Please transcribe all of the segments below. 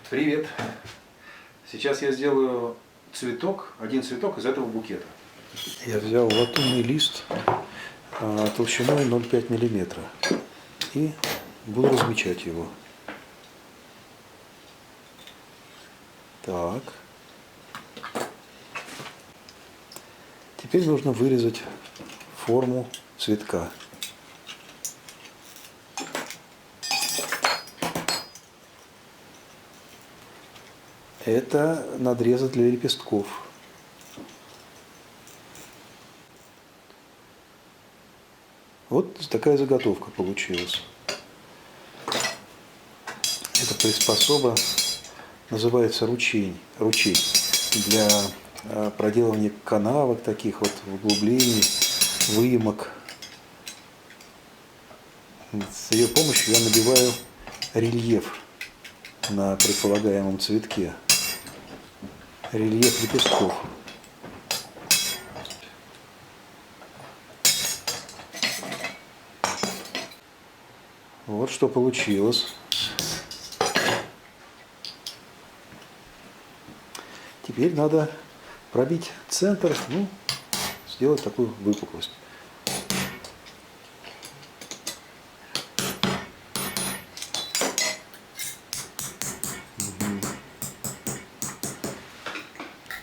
Привет! Сейчас я сделаю цветок, один цветок из этого букета. Я взял латунный лист толщиной 0,5 мм и буду размечать его. Так. Теперь нужно вырезать форму цветка. Это надрезы для лепестков. Вот такая заготовка получилась. Эта приспособа называется ручей для проделывания канавок, таких вот углублений, выемок. С ее помощью я набиваю рельеф на предполагаемом цветке. Рельеф лепестков. Вот что получилось. Теперь надо пробить центр, сделать такую выпуклость.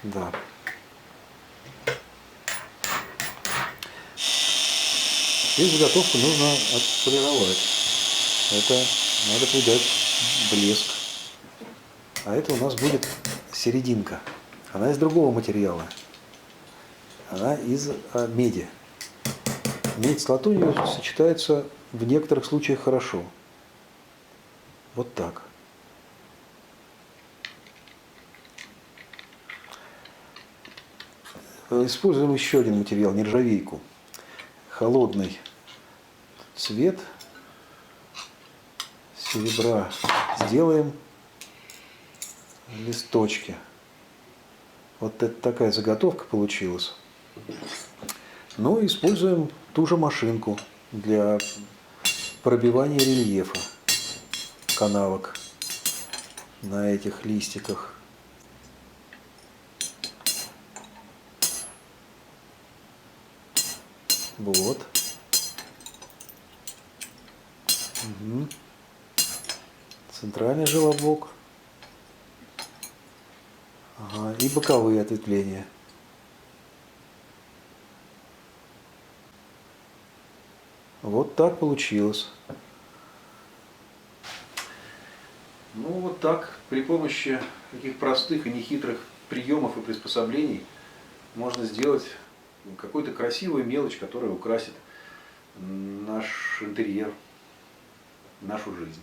Да. Теперь заготовку нужно отполировать. Это надо придать блеск. А это у нас будет серединка. Она из другого материала. Она из меди. Медь с латунью сочетается в некоторых случаях хорошо. Вот так. Используем еще один материал, нержавейку. Холодный цвет серебра. Сделаем листочки. Вот это такая заготовка получилась. Ну, используем ту же машинку для пробивания рельефа канавок на этих листиках. Вот. Угу. Центральный желобок. Ага. И боковые ответвления. Вот так получилось. Ну вот так, при помощи таких простых и нехитрых приемов и приспособлений можно сделать какую-то красивую мелочь, которая украсит наш интерьер, нашу жизнь.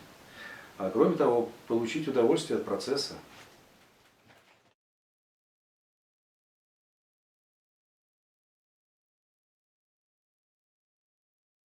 А кроме того, получить удовольствие от процесса.